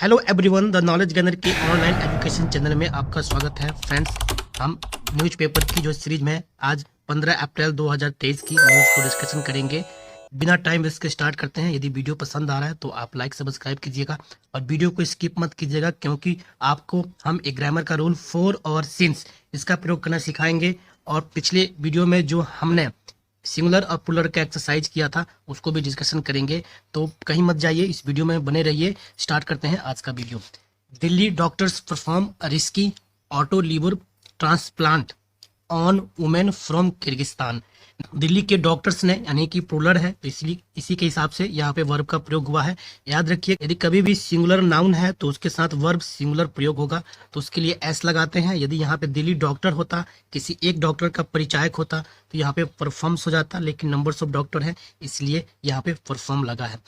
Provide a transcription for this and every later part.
Hello everyone, the knowledge गैनर के online education channel में आपका स्वागत है। फ्रेंड्स, हम न्यूज़पेपर की जो सीरीज में आज 15 अप्रैल 2023 की न्यूज़ को डिस्कशन करेंगे। बिना टाइम वेस्ट के स्टार्ट करते हैं। यदि वीडियो पसंद आ रहा है तो आप लाइक सब्सक्राइब कीजिएगा और वीडियो को स्किप मत कीजिएगा, क्योंकि आपको हम एक ग्रामर का रूल फॉर और सिंस इसका प्रयोग करना सिखाएंगे। और पिछले वीडियो में जो हमने सिंगुलर और प्लूरल का एक्सरसाइज किया था उसको भी डिस्कशन करेंगे, तो कहीं मत जाइए, इस वीडियो में बने रहिए। स्टार्ट करते हैं आज का video. Delhi doctors perform risky auto liver transplant on women from Kyrgyzstan. Delhi के डॉक्टर्स ने, यानी कि प्लूरल है तो इसलिए इसी के हिसाब से यहाँ पे वर्ब का प्रयोग हुआ है। याद रखिए, यदि कभी भी सिंगुलर नाउन है तो उसके साथ वर्ब सिंगुलर प्रयोग होगा, तो उसके लिए एस लगाते हैं। यदि यहाँ पे दिल्ली डॉक्टर होता, किसी एक डॉक्टर का परिचायक होता, तो यहाँ पे परफॉर्म्स हो जाता, लेकिन नंबर्स ऑफ डॉक्टर है इसलिए यहाँ पे परफॉर्म लगा है।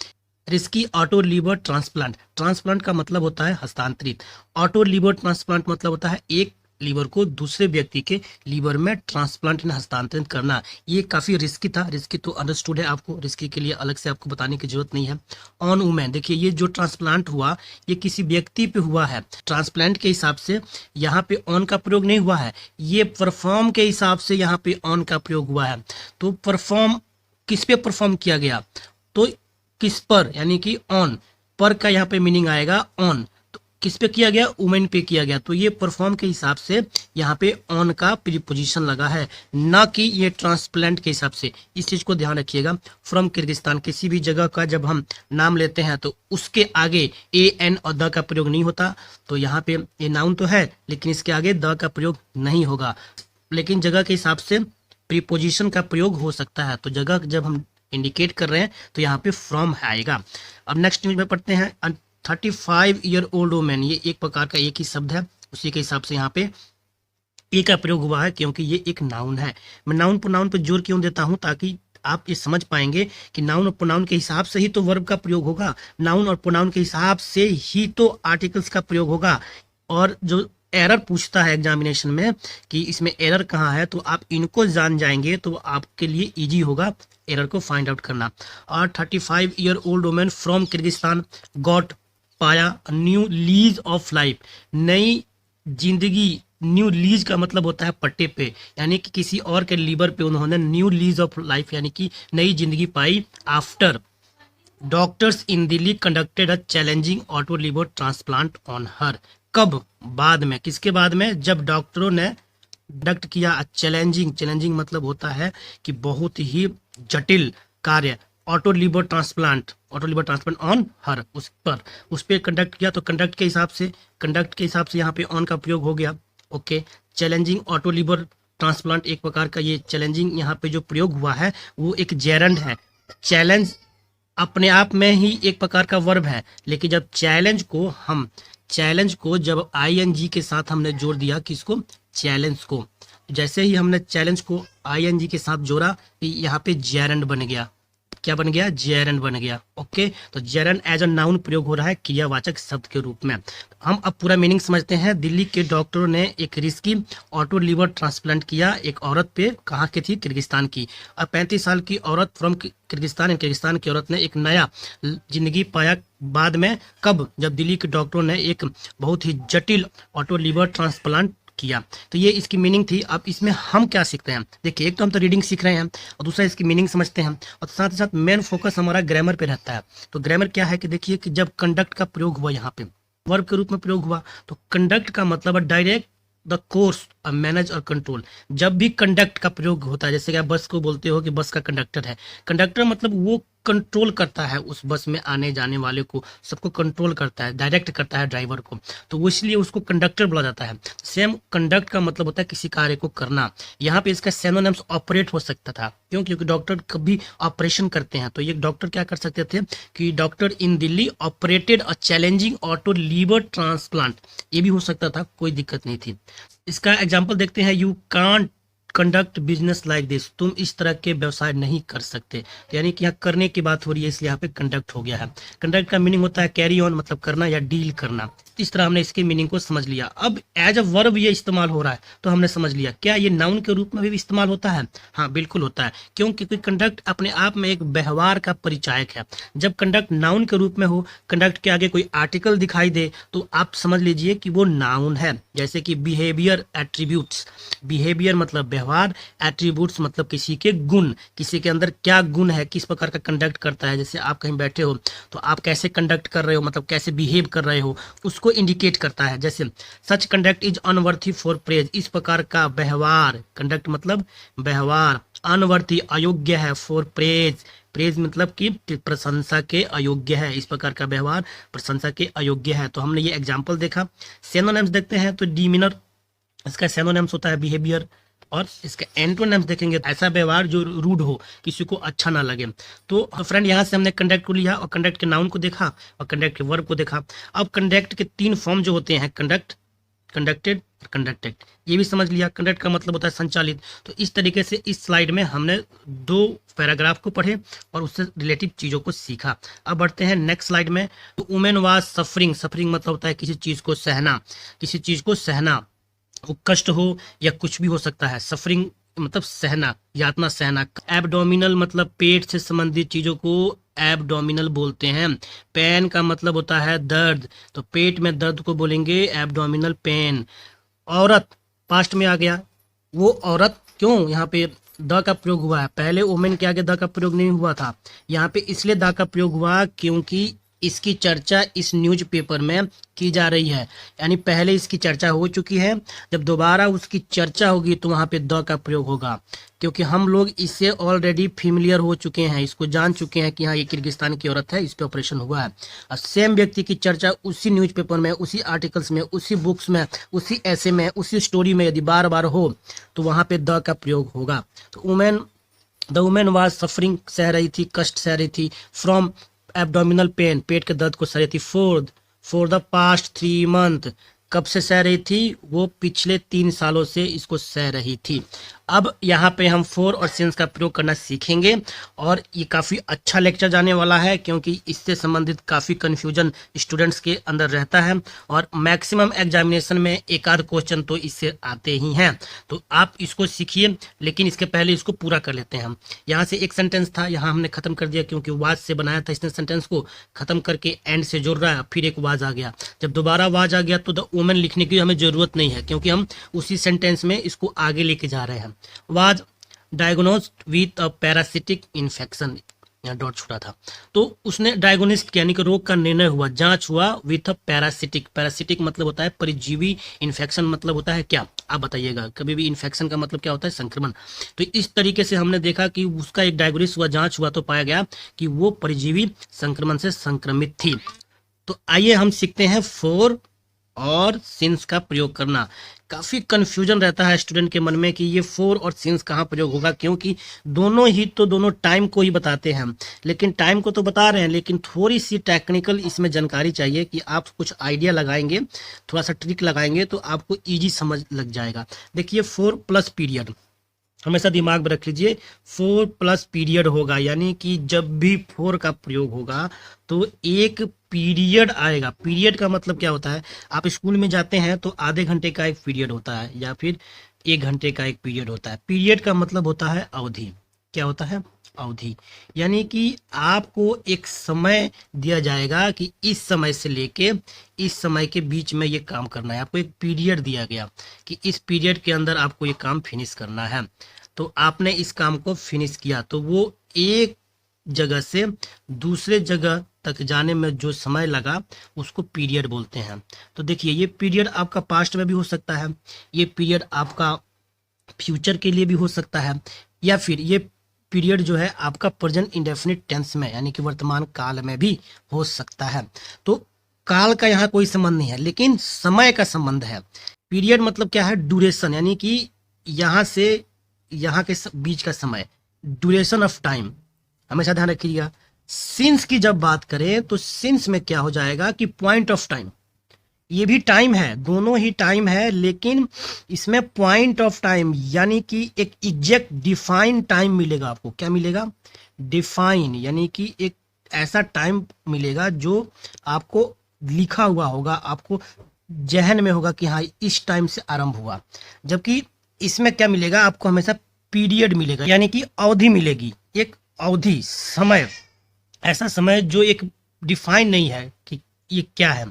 Risky auto liver transplant, transplant का मतलब होता है हस्तांतरित। ऑटो लीवर ट्रांसप्लांट मतलब होता है एक लीवर को दूसरे व्यक्ति के लीवर में ट्रांसप्लांट हस्तांतरित करना। ये काफी रिस्की था। रिस्की तो अंडरस्टूड है, आपको रिस्की के लिए अलग से आपको बताने की जरूरत नहीं है। ऑन वुमेन, देखिए ये जो ट्रांसप्लांट हुआ ये किसी व्यक्ति पे हुआ है। ट्रांसप्लांट के हिसाब से यहाँ पे ऑन का प्रयोग नहीं हुआ है, ये परफॉर्म के हिसाब से यहाँ पे ऑन का प्रयोग हुआ है। तो परफॉर्म किस पे परफॉर्म किया गया, तो किस पर, यानी कि ऑन पर का यहाँ पे मीनिंग आएगा ऑन। तो किस पे किया गया, वुमेन पे किया गया, तो ये परफॉर्म के हिसाब से यहाँ पे ऑन का प्रीपोजिशन लगा है, ना कि ये ट्रांसप्लांट के हिसाब से। इस चीज को ध्यान रखिएगा। फ्रॉम किर्गिस्तान, किसी भी जगह का जब हम नाम लेते हैं तो उसके आगे ए एन और द का प्रयोग नहीं होता। तो यहाँ पे ये नाउन तो है लेकिन इसके आगे द का प्रयोग नहीं होगा, लेकिन जगह के हिसाब से प्रीपोजिशन का प्रयोग हो सकता है। तो जगह जब हम इंडिकेट कर रहे हैं तो यहाँ पे फ्रॉम आएगा। अब नेक्स्ट न्यूज में पढ़ते हैं। 35 ईयर ओल्ड वुमेन, ये एक प्रकार का एक ही शब्द है, उसी के हिसाब से यहाँ पे ए का प्रयोग हुआ है, क्योंकि ये एक नाउन है। मैं नाउन प्रोनाउन पे जोर क्यों देता हूँ, ताकि आप ये समझ पाएंगे कि नाउन और प्रोनाउन के हिसाब से ही तो वर्ब का प्रयोग होगा, नाउन और प्रोनाउन के हिसाब से ही तो आर्टिकल्स का प्रयोग होगा। और जो एरर पूछता है एग्जामिनेशन में कि इसमें एरर कहाँ है, तो आप इनको जान जाएंगे तो आपके लिए इजी होगा एरर को फाइंड आउट करना। और 35 year old women from Kyrgyzstan got, पाया न्यू लीज ऑफ लाइफ, नई जिंदगी। न्यू लीज का मतलब होता है पट्टे पे, यानी कि किसी और के लीवर पे उन्होंने न्यू लीज ऑफ लाइफ यानी कि नई जिंदगी पाई। After doctors in Delhi conducted a challenging auto liver transplant on her. कब, बाद में, किसके बाद में, जब डॉक्टरों ने कंडक्ट किया चैलेंजिंग। चैलेंजिंग मतलब होता है कि बहुत ही जटिल कार्य। Auto liver transplant on her, उस पर कंडक्ट किया, तो कंडक्ट के हिसाब से यहाँ पे ऑन का प्रयोग हो गया। Okay, challenging auto liver transplant एक प्रकार का, ये चैलेंजिंग यहाँ पे जो प्रयोग हुआ है वो एक जेरंड है। चैलेंज अपने आप में ही एक प्रकार का वर्ब है, लेकिन जब चैलेंज को जब आईएनजी के साथ हमने जोड़ दिया, किसको, चैलेंज को, जैसे ही हमने चैलेंज को आईएनजी के साथ जोड़ा तो यहाँ पे जेरंड बन गया। क्या बन गया, जेरंड बन गया। ओके, तो जेरंड एज अ नाउन प्रयोग हो रहा है क्रियावाचक शब्द के रूप में। हम अब पूरा मीनिंग समझते हैं। दिल्ली के डॉक्टरों ने एक रिस्की ऑटो लीवर ट्रांसप्लांट किया एक औरत पे, कहाँ की थी, किर्गिस्तान की। अब 35 साल की औरत फ्रॉम किर्गिस्तान की औरत ने एक नया जिंदगी पाया बाद में। कब, जब दिल्ली के डॉक्टरों ने एक बहुत ही जटिल ऑटो लीवर ट्रांसप्लांट किया। तो ये इसकी मीनिंग थी। अब इसमें हम क्या सीखते हैं, देखिए, एक तो हम तो रीडिंग सीख रहे हैं और दूसरा इसकी मीनिंग समझते हैं, और साथ ही साथ मेन फोकस हमारा ग्रामर पे रहता है। तो ग्रामर क्या है कि देखिए कि जब कंडक्ट का प्रयोग हुआ, यहाँ पे वर्ब के रूप में प्रयोग हुआ, तो कंडक्ट का मतलब है डायरेक्ट द कोर्स, मैनेज और कंट्रोल। जब भी कंडक्ट का प्रयोग होता है, जैसे कि आप बस को बोलते हो कि बस का कंडक्टर है, कंडक्टर मतलब वो कंट्रोल करता है उस बस में आने जाने वाले को, सबको कंट्रोल करता है, डायरेक्ट करता है ड्राइवर को, तो वो इसलिए उसको कंडक्टर बोला जाता है। सेम कंडक्ट का मतलब होता है किसी कार्य को करना। यहाँ पे इसका सिनोनिम्स ऑपरेट हो सकता था, क्यों, क्योंकि डॉक्टर कभी ऑपरेशन करते हैं। तो ये डॉक्टर क्या कर सकते थे कि doctor in Delhi operated a challenging auto liver transplant, ये भी हो सकता था, कोई दिक्कत नहीं थी। इसका एग्जाम्पल देखते हैं। You can't conduct business like this, तुम इस तरह के व्यवसाय नहीं कर सकते। तो यानी कि यहाँ करने की बात हो रही है, इसलिए यहाँ पे कंडक्ट हो गया है। कंडक्ट का मीनिंग होता है कैरी ऑन, मतलब करना या डील करना। इस तरह हमने इसके मीनिंग को समझ लिया। अब एज अ वर्ब ये इस्तेमाल हो रहा है तो हमने समझ लिया। क्या ये नाउन के रूप में भी इस्तेमाल होता है? हाँ बिल्कुल होता है, क्योंकि कंडक्ट अपने आप में एक व्यवहार का परिचायक है। जब कंडक्ट नाउन के रूप में हो, कंडक्ट के आगे कोई आर्टिकल दिखाई दे तो आप समझ लीजिए कि वो नाउन है। जैसे कि बिहेवियर एट्रीब्यूट्स, बिहेवियर मतलब व्यवहार, एट्रीब्यूट्स मतलब किसी के गुण, किसी के अंदर क्या गुण है, किस प्रकार का कंडक्ट करता है। जैसे आप कहीं बैठे हो तो आप कैसे कंडक्ट कर रहे हो, मतलब कैसे बिहेव कर रहे हो, उसको इंडिकेट करता है। जैसे such conduct is unworthy for praise, इस प्रकार का व्यवहार, कंडक्ट मतलब व्यवहार, अनवर्थी अयोग्य है, फॉर प्रेज, प्रेज मतलब कि प्रशंसा के अयोग्य है, इस प्रकार का व्यवहार प्रशंसा के अयोग्य है। तो हमने ये एग्जाम्पल देखा। सिनोनिम्स देखते हैं तो डिमीनर, इसका सिनोनिम्स होता है बिहेवियर, और इसका एंटोनिम्स देखेंगे ऐसा व्यवहार जो रूड हो, किसी को अच्छा ना लगे। तो फ्रेंड यहाँ से हमने कंडक्ट को लिया और कंडक्ट के नाउन को देखा और कंडक्ट के वर्ब को देखा। अब कंडक्ट के 3 फॉर्म जो होते हैं, कंडक्ट, कंडक्टेड और कंडक्टेड, ये भी समझ लिया। कंडक्ट का मतलब होता है संचालित। तो इस तरीके से इस स्लाइड में हमने 2 पैराग्राफ को पढ़े और उससे रिलेटिव चीज़ों को सीखा। अब बढ़ते हैं नेक्स्ट स्लाइड में। तो वुमेन वाज सफरिंग, सफरिंग मतलब होता है किसी चीज़ को सहना, किसी चीज़ को सहना, वो कष्ट हो या कुछ भी हो सकता है। सफरिंग मतलब सहना, यातना सहना। एब्डोमिनल मतलब पेट से संबंधित चीजों को एब्डोमिनल बोलते हैं। पेन का मतलब होता है दर्द, तो पेट में दर्द को बोलेंगे एब्डोमिनल पेन। औरत पास्ट में आ गया, वो औरत, क्यों यहाँ पे द का प्रयोग हुआ है? पहले वुमेन के आगे द का प्रयोग नहीं हुआ था, यहाँ पे इसलिए द का प्रयोग हुआ क्योंकि इसकी चर्चा इस न्यूज़पेपर में की जा रही है। यानी पहले इसकी चर्चा हो चुकी है, जब दोबारा उसकी चर्चा होगी तो वहां पे द का प्रयोग होगा, क्योंकि हम लोग इससे ऑलरेडी फेमिलियर हो चुके हैं, इसको जान चुके हैं कि हाँ ये किर्गिस्तान की औरत है, इस पे ऑपरेशन हुआ है। और सेम व्यक्ति की चर्चा उसी न्यूज़पेपर में, उसी आर्टिकल्स में, उसी बुक्स में, उसी ऐसे में, उसी स्टोरी में यदि बार बार हो तो वहां पे द का प्रयोग होगा। तो द वुमेन वाज सफरिंग, सह रही थी, कष्ट सह रही थी, फ्रॉम एब्डोमिनल पेन, पेट के दर्द को सह रही थी, फॉर द पास्ट 3 मंथ, कब से सह रही थी? वो पिछले 3 सालों से इसको सह रही थी। अब यहाँ पे हम फॉर और सिंस का प्रयोग करना सीखेंगे और ये काफ़ी अच्छा लेक्चर जाने वाला है, क्योंकि इससे संबंधित काफ़ी कन्फ्यूजन स्टूडेंट्स के अंदर रहता है और मैक्सिमम एग्जामिनेशन में एक आध क्वेश्चन तो इससे आते ही हैं। तो आप इसको सीखिए, लेकिन इसके पहले इसको पूरा कर लेते हैं हम। यहाँ से एक सेंटेंस था, यहाँ हमने खत्म कर दिया क्योंकि वाज से बनाया था इसने, सेंटेंस को खत्म करके एंड से जोड़ रहा है, फिर एक वाज आ गया। जब दोबारा वाज आ गया तो द वुमेन लिखने की हमें जरूरत नहीं है, क्योंकि हम उसी सेंटेंस में इसको आगे लेके जा रहे हैं। was diagnosed with a parasitic infection, यहाँ डॉट छुटा था, तो उसने डायग्नोस्ट यानी कि रोग का निर्णय हुआ, जांच हुआ, विथ अ पैरासिटिक, पैरासिटिक मतलब होता है परिजीवी, इन्फेक्शन मतलब होता है क्या? आप बताइएगा, कभी भी इन्फेक्शन का मतलब क्या होता है? संक्रमण। तो इस तरीके से हमने देखा कि उसका एक डायग्नोसिस हुआ, जांच हुआ, तो पाया गया कि वो परिजीवी संक्रमण से संक्रमित थी। तो आइए हम सीखते हैं फॉर और सिंस का प्रयोग करना। काफ़ी कन्फ्यूजन रहता है स्टूडेंट के मन में कि ये फॉर और सिंस कहाँ प्रयोग होगा, क्योंकि दोनों टाइम को ही बताते हैं। लेकिन टाइम को तो बता रहे हैं, लेकिन थोड़ी सी टेक्निकल इसमें जानकारी चाहिए कि आप कुछ आइडिया लगाएंगे, थोड़ा सा ट्रिक लगाएंगे तो आपको ईजी समझ लग जाएगा। देखिए 4 प्लस पीरियड, हमेशा दिमाग में रख लीजिए, 4 प्लस पीरियड होगा, यानी कि जब भी 4 का प्रयोग होगा तो एक पीरियड आएगा। पीरियड का मतलब क्या होता है? आप स्कूल में जाते हैं तो आधे घंटे का एक पीरियड होता है या फिर 1 घंटे का एक पीरियड होता है। पीरियड का मतलब होता है अवधि। क्या होता है? अवधि। यानी कि आपको एक समय दिया जाएगा कि इस समय से लेके इस समय के बीच में ये काम करना है। आपको एक पीरियड दिया गया कि इस पीरियड के अंदर आपको ये काम फिनिश करना है, तो आपने इस काम को फिनिश किया, तो वो एक जगह से दूसरे जगह तक जाने में जो समय लगा उसको पीरियड बोलते हैं। तो देखिए ये पीरियड आपका पास्ट में भी हो सकता है, ये पीरियड आपका फ्यूचर के लिए भी हो सकता है, या फिर ये पीरियड जो है आपका प्रेजेंट इंडेफिनिट टेंस में यानी कि वर्तमान काल में भी हो सकता है। तो काल का यहाँ कोई संबंध नहीं है, लेकिन समय का संबंध है। पीरियड मतलब क्या है? ड्यूरेशन, यानी कि यहाँ से यहाँ के बीच का समय, ड्यूरेशन ऑफ टाइम, हमेशा ध्यान रखिएगा। सिंस की जब बात करें तो सिंस में क्या हो जाएगा कि पॉइंट ऑफ टाइम, ये भी टाइम है, दोनों ही टाइम है, लेकिन इसमें पॉइंट ऑफ टाइम यानी कि एक एग्जैक्ट डिफाइन टाइम मिलेगा आपको। क्या मिलेगा? डिफाइन, यानी कि एक ऐसा टाइम मिलेगा जो आपको लिखा हुआ होगा, आपको जहन में होगा कि हाँ इस टाइम से आरंभ हुआ। जबकि इसमें क्या मिलेगा, आपको हमेशा पीरियड मिलेगा, यानी कि अवधि मिलेगी, एक अवधि, समय, ऐसा समय जो एक डिफाइन नहीं है कि ये क्या है।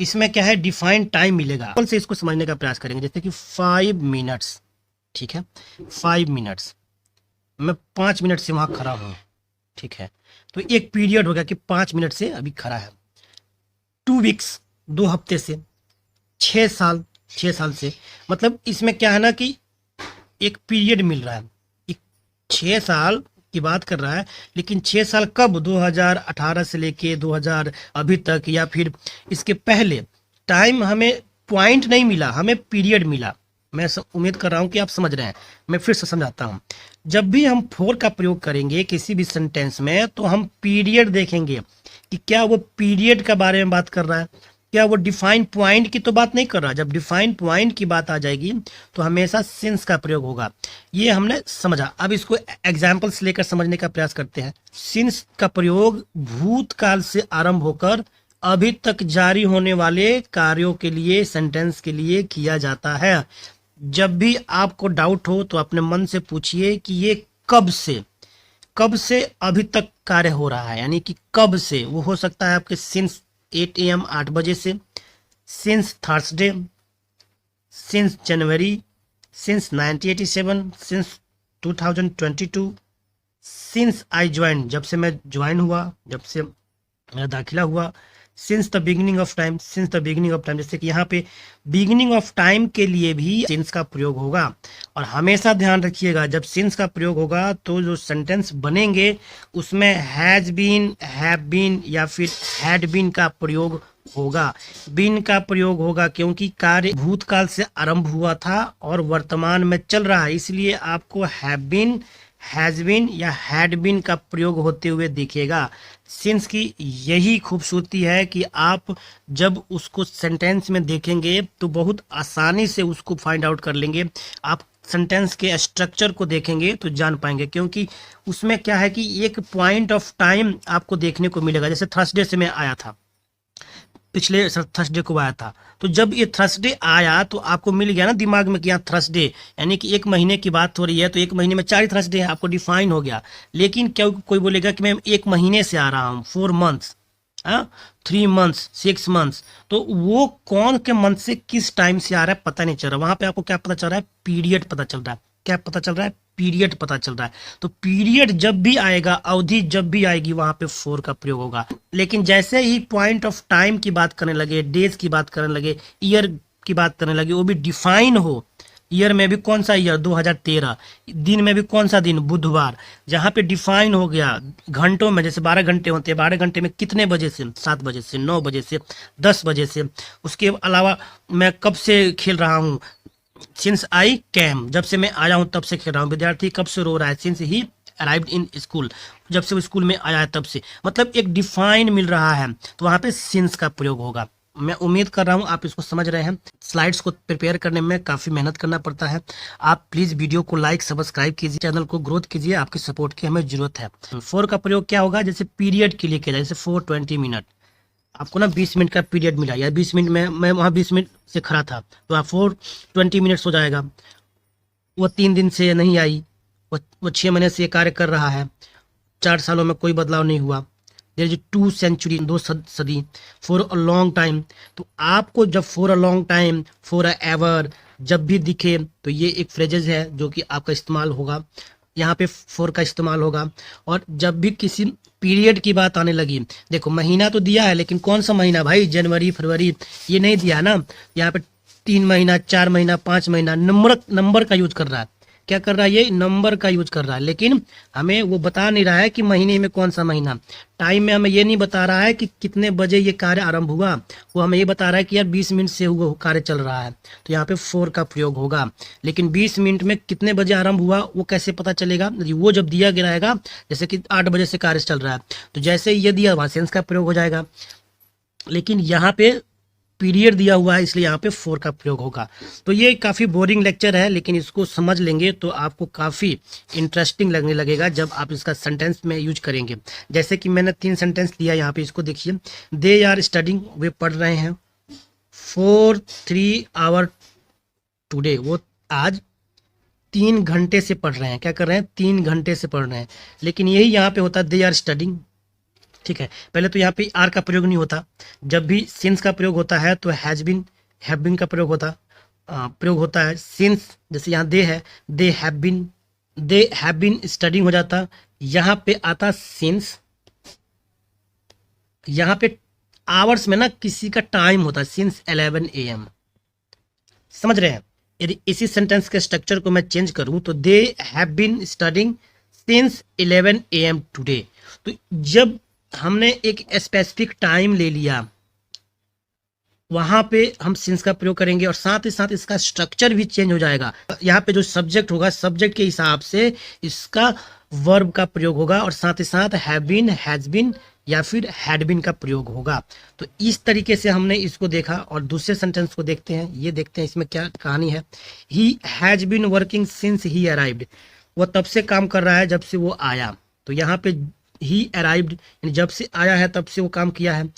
इसमें क्या है, डिफाइन टाइम मिलेगा। से इसको समझने का प्रयास करेंगे, जैसे कि 5 मिनट्स, ठीक है, 5 मिनट्स, मैं 5 मिनट से वहां खड़ा हूं, ठीक है, तो एक पीरियड हो गया कि 5 मिनट से अभी खड़ा है। 2 वीक्स, 2 हफ्ते से, 6 साल, 6 साल से, मतलब इसमें क्या है ना कि एक पीरियड मिल रहा है। एक 6 साल की बात कर रहा है, लेकिन 6 साल कब, 2018 से लेके 2000 अभी तक, या फिर इसके पहले। टाइम हमें पॉइंट नहीं मिला, हमें पीरियड मिला। मैं उम्मीद कर रहा हूं कि आप समझ रहे हैं। मैं फिर से समझाता हूं। जब भी हम फोर का प्रयोग करेंगे किसी भी सेंटेंस में, तो हम पीरियड देखेंगे कि क्या वो पीरियड के बारे में बात कर रहा है, क्या वो डिफाइन पॉइंट की तो बात नहीं कर रहा। जब डिफाइन पॉइंट की बात आ जाएगी तो हमेशा सिंस का प्रयोग होगा। ये हमने समझा। अब इसको एग्जाम्पल्स लेकर समझने का प्रयास करते हैं। सिंस का प्रयोग भूतकाल से आरंभ होकर अभी तक जारी होने वाले कार्यों के लिए, सेंटेंस के लिए किया जाता है। जब भी आपको डाउट हो तो अपने मन से पूछिए कि ये कब से अभी तक कार्य हो रहा है, यानी कि कब से। वो हो सकता है आपके सिंस 8 AM 8 बजे से, since Thursday, since January, since 1987, since 2022, since I join, जब से मैं ज्वाइन हुआ, जब से मेरा दाखिला हुआ, since the beginning of time, since the beginning of time. जैसे कि यहाँ पे बिगिनिंग ऑफ टाइम के लिए भी सिंस का प्रयोग होगा। और हमेशा ध्यान रखिएगा, जब सिंस का प्रयोग होगा तो जो सेंटेंस बनेंगे उसमें हैज बीन, हैव बीन या फिर हैड बीन का प्रयोग होगा। बीन का प्रयोग होगा क्योंकि कार्य भूतकाल से आरंभ हुआ था और वर्तमान में चल रहा है, इसलिए आपको हैव बीन, हैज बीन या हैड बीन का प्रयोग होते हुए दिखेगा। सिंस की यही खूबसूरती है कि आप जब उसको सेंटेंस में देखेंगे तो बहुत आसानी से उसको फाइंड आउट कर लेंगे। आप सेंटेंस के स्ट्रक्चर को देखेंगे तो जान पाएंगे, क्योंकि उसमें क्या है कि एक पॉइंट ऑफ टाइम आपको देखने को मिलेगा। जैसे थर्सडे से मैं आया था, पिछले थर्सडे को आया था, तो जब ये थर्सडे आया तो आपको मिल गया ना दिमाग में कि यहाँ थर्सडे, यानी कि एक महीने की बात हो रही है, तो एक महीने में 4 थर्सडे है, आपको डिफाइन हो गया। लेकिन क्या कोई बोलेगा कि मैं 1 महीने से आ रहा हूँ, 4 मंथ्स, 3 मंथ्स, 6 मंथ्स, तो वो कौन के मंथ से किस टाइम से आ रहा है पता नहीं चल रहा। वहां पे आपको क्या पता चल रहा है, पीरियड पता चल रहा है। क्या पता चल रहा है, पीरियड पता चल रहा है। तो पीरियड जब भी आएगा, अवधि जब भी आएगी, वहां पे फोर का प्रयोग होगा। लेकिन जैसे ही पॉइंट ऑफ टाइम की बात करने लगे, डेज की बात करने लगे, ईयर की बात करने लगे, वो भी डिफाइन हो, ईयर में भी कौन सा ईयर, 2013, दिन में भी कौन सा दिन, बुधवार, जहां पे डिफाइन हो गया, घंटों में जैसे 12 घंटे होते हैं, 12 घंटे में कितने बजे से, 7 बजे से, 9 बजे से, 10 बजे से। उसके अलावा मैं कब से खेल रहा हूँ, सिंस आई कैम, जब से मैं आया हूं तब से खेल रहा हूं। विद्यार्थी कब से रो रहा है, since he arrived in school, जब से वो स्कूल में आया है तब से। मतलब एक डिफाइन मिल रहा है, तो वहां पे सिंस का प्रयोग होगा। मैं उम्मीद कर रहा हूं आप इसको समझ रहे हैं। स्लाइड्स को प्रिपेयर करने में काफी मेहनत करना पड़ता है। आप प्लीज वीडियो को लाइक, सब्सक्राइब कीजिए, चैनल को ग्रोथ कीजिए, आपकी सपोर्ट की हमें जरूरत है। फोर का प्रयोग क्या होगा, जैसे पीरियड के लिए किया जाए, जैसे 420 मिनट, आपको ना 20 मिनट का पीरियड मिला, या 20 मिनट में मैं वहाँ 20 मिनट से खड़ा था, तो आप 420 मिनट्स हो जाएगा। वो 3 दिन से नहीं आई, वो 6 महीने से ये कार्य कर रहा है, 4 सालों में कोई बदलाव नहीं हुआ। देयर इज 2 सेंचुरी, 2 सदी, फॉर अ लॉन्ग टाइम। तो आपको जब for a long time, for a ever जब भी दिखे, तो ये एक फ्रेजेज है जो कि आपका इस्तेमाल होगा, यहाँ पे फॉर का इस्तेमाल होगा। और जब भी किसी पीरियड की बात आने लगी, देखो महीना तो दिया है, लेकिन कौन सा महीना भाई, जनवरी फरवरी, ये नहीं दिया ना। यहाँ पे 3 महीना, 4 महीना, 5 महीना, नंबर का यूज कर रहा है। क्या कर रहा है, ये नंबर का यूज कर रहा है, लेकिन हमें वो बता नहीं रहा है कि महीने में कौन सा महीना। टाइम में हमें ये नहीं बता रहा है कि कितने बजे ये कार्य आरंभ हुआ, वो हमें ये बता रहा है कि यार 20 मिनट से हुआ कार्य चल रहा है, तो यहाँ पे फोर का प्रयोग होगा। लेकिन 20 मिनट में कितने बजे आरंभ हुआ वो कैसे पता चलेगा, वो जब दिया गया रहेगा, जैसे कि 8 बजे से कार्य चल रहा है, तो जैसे ये दिया वहां सेंस का प्रयोग हो जाएगा। लेकिन यहाँ पे पीरियड दिया हुआ है, इसलिए यहाँ पे फोर का प्रयोग होगा। तो ये काफ़ी बोरिंग लेक्चर है, लेकिन इसको समझ लेंगे तो आपको काफ़ी इंटरेस्टिंग लगने लगेगा जब आप इसका सेंटेंस में यूज करेंगे। जैसे कि मैंने 3 सेंटेंस दिया यहाँ पे, इसको देखिए। दे आर स्टडिंग, वे पढ़ रहे हैं, फॉर 3 आवर टुडे, वो आज 3 घंटे से पढ़ रहे हैं। क्या कर रहे हैं? 3 घंटे से पढ़ रहे हैं। लेकिन यही यहाँ पे होता है दे आर स्टडिंग, ठीक है। पहले तो यहाँ पे आर का प्रयोग नहीं होता। जब भी सिंस का प्रयोग होता है तो हैज बीन, हैव बीन का प्रयोग होता है। सिंस, जैसे यहाँ दे है, दे हैव बीन स्टडिंग हो जाता। यहाँ पे आता सिंस, यहाँ पे आवर्स में ना किसी का टाइम होता है, सिंस 11 AM। समझ रहे हैं? यदि इसी सेंटेंस के स्ट्रक्चर को मैं चेंज करूं तो they have been studying since 11 AM today. तो जब हमने एक स्पेसिफिक टाइम ले लिया, वहां पे हम सिंस का प्रयोग करेंगे और साथ ही साथ इसका स्ट्रक्चर भी चेंज हो जाएगा। यहाँ पे जो सब्जेक्ट होगा, सब्जेक्ट के हिसाब से इसका वर्ब का प्रयोग होगा और साथ ही साथ हैव बीन, हैज बीन या फिर हैड बीन का प्रयोग होगा। तो इस तरीके से हमने इसको देखा। और दूसरे सेंटेंस को देखते हैं, ये देखते हैं इसमें क्या कहानी है। He has been working since he arrived, वो तब से काम कर रहा है जब से वो आया। तो यहाँ पे ही अराइव्ड, यानी जब से आया है तब से वो काम किया है।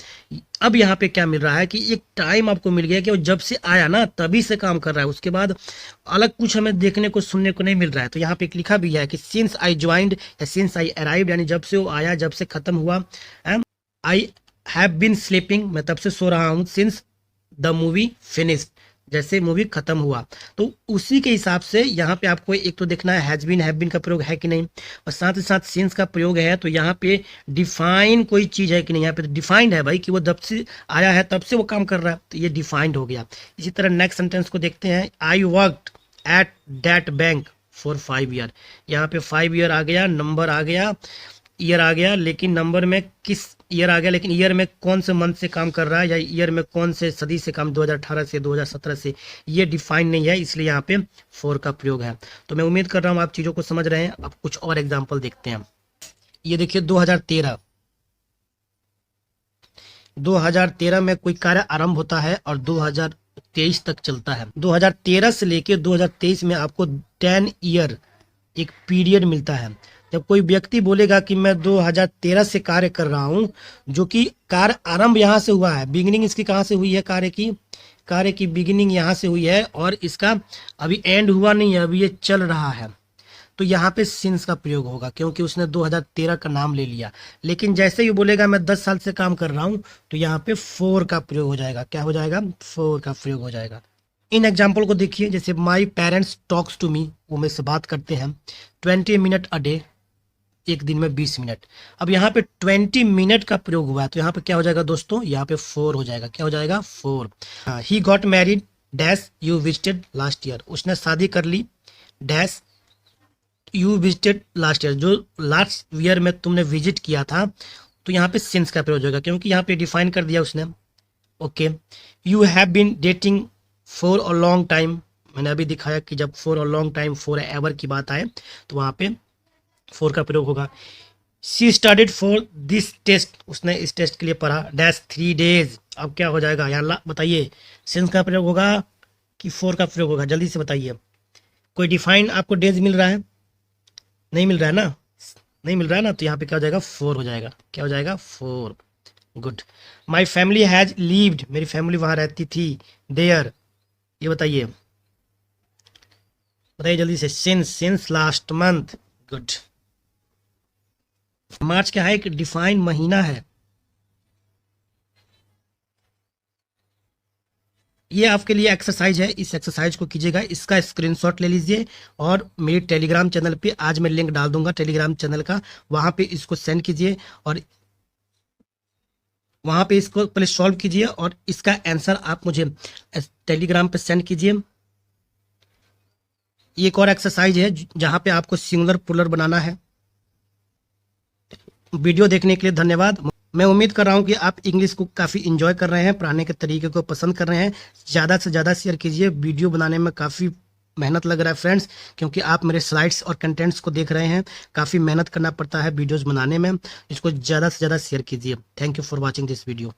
अब यहाँ पे क्या मिल रहा है कि एक टाइम आपको मिल गया कि वो जब से आया ना तभी से काम कर रहा है, उसके बाद अलग कुछ हमें देखने को सुनने को नहीं मिल रहा है। तो यहाँ पे एक लिखा भी है कि सिंस आई ज्वाइंड या सिंस आई अराइव्ड, यानी जब से वो आया, जब से खत्म हुआ। आई हैव बीन स्लीपिंग, मैं तब से सो रहा हूँ। सिंस द मूवी फिनिश्ड, जैसे मूवी खत्म हुआ। तो उसी के हिसाब से यहाँ पे आपको एक तो देखना है हैज बीन, हैव बीन का प्रयोग है कि नहीं, और साथ ही साथ सिंस का प्रयोग है। तो यहाँ पे डिफाइन कोई चीज है कि नहीं। यहाँ पे डिफाइंड है भाई कि वो जब से आया है तब से वो काम कर रहा है, तो ये डिफाइंड हो गया। इसी तरह नेक्स्ट सेंटेंस को देखते हैं। I worked at that bank for 5 year, यहाँ पे 5 ईयर आ गया, नंबर आ गया, ईयर आ गया, लेकिन नंबर में किस ईयर आ गया, लेकिन ईयर में कौन से मंथ से काम कर रहा है या ईयर में कौन से सदी से काम, 2018 से 2017 से, ये डिफाइन नहीं है, इसलिए यहाँ पे फॉर का प्रयोग है। तो मैं उम्मीद कर रहा हूँ आप चीज़ों को समझ रहे हैं। अब कुछ और एग्जाम्पल देखते हैं। ये देखिए 2013 में कोई कार्य आरंभ होता है और 2023 तक चलता है। 2013 से लेके 2023 में आपको 10 ईयर एक पीरियड मिलता है। जब कोई व्यक्ति बोलेगा कि मैं 2013 से कार्य कर रहा हूं, जो कि कार्य आरंभ यहां से हुआ है, बिगिनिंग इसकी कहां से हुई है, कार्य की बिगिनिंग यहां से हुई है और इसका अभी एंड हुआ नहीं है, अभी ये चल रहा है। तो यहाँ पे सिंस का प्रयोग होगा क्योंकि उसने 2013 का नाम ले लिया। लेकिन जैसे ही बोलेगा मैं 10 साल से काम कर रहा हूं, तो यहाँ पे फोर का प्रयोग हो जाएगा। क्या हो जाएगा? फोर का प्रयोग हो जाएगा। इन एग्जाम्पल को देखिए, जैसे my parents talks to me, वो मेरे से बात करते हैं 20 मिनट अ डे, एक दिन में 20 मिनट। अब यहाँ पे 20 मिनट का प्रयोग हुआ है, तो यहाँ पे क्या हो जाएगा दोस्तों? यहाँ पे फोर हो जाएगा। क्या हो जाएगा? Four. He got married dash you visited last year, उसने शादी कर ली dash you visited last year, जो लास्ट ईयर में तुमने विजिट किया था। तो यहाँ पे सिंस का प्रयोग होगा क्योंकि यहाँ पे डिफाइन कर दिया उसने। Okay. You have been dating for a long time, मैंने अभी दिखाया कि जब for a long time, for ever की बात आए तो वहाँ पे फोर का प्रयोग होगा। She studied for this test, उसने इस टेस्ट के लिए पढ़ा डैश 3 डेज। अब क्या हो जाएगा यहाँ बताइए? सिंस का प्रयोग होगा कि फोर का प्रयोग होगा? जल्दी से बताइए। कोई डिफाइन आपको डेज मिल रहा है? नहीं मिल रहा है ना? नहीं मिल रहा है ना? तो यहाँ पे क्या हो जाएगा? फोर हो जाएगा। क्या हो जाएगा? Four. Good. My family has lived, मेरी फैमिली वहां रहती थी देयर, ये बताइए जल्दी से। Since last month. गुड। मार्च क्या है? एक डिफाइन महीना है। ये आपके लिए एक्सरसाइज है, इस एक्सरसाइज को कीजिएगा, इसका स्क्रीनशॉट ले लीजिए और मेरे टेलीग्राम चैनल पे आज मैं लिंक डाल दूंगा टेलीग्राम चैनल का, वहां पे इसको सेंड कीजिए और वहां पे इसको पहले सॉल्व कीजिए और इसका आंसर आप मुझे टेलीग्राम पे सेंड कीजिए। ये एक और एक्सरसाइज है जहां पे आपको सिंगुलर प्लूरल बनाना है। वीडियो देखने के लिए धन्यवाद। मैं उम्मीद कर रहा हूं कि आप इंग्लिश को काफ़ी इंजॉय कर रहे हैं, पढ़ाने के तरीके को पसंद कर रहे हैं। ज़्यादा से ज़्यादा शेयर कीजिए। वीडियो बनाने में काफ़ी मेहनत लग रहा है फ्रेंड्स, क्योंकि आप मेरे स्लाइड्स और कंटेंट्स को देख रहे हैं। काफ़ी मेहनत करना पड़ता है वीडियोज़ बनाने में। इसको ज़्यादा से ज़्यादा शेयर कीजिए। Thank you for watching this video.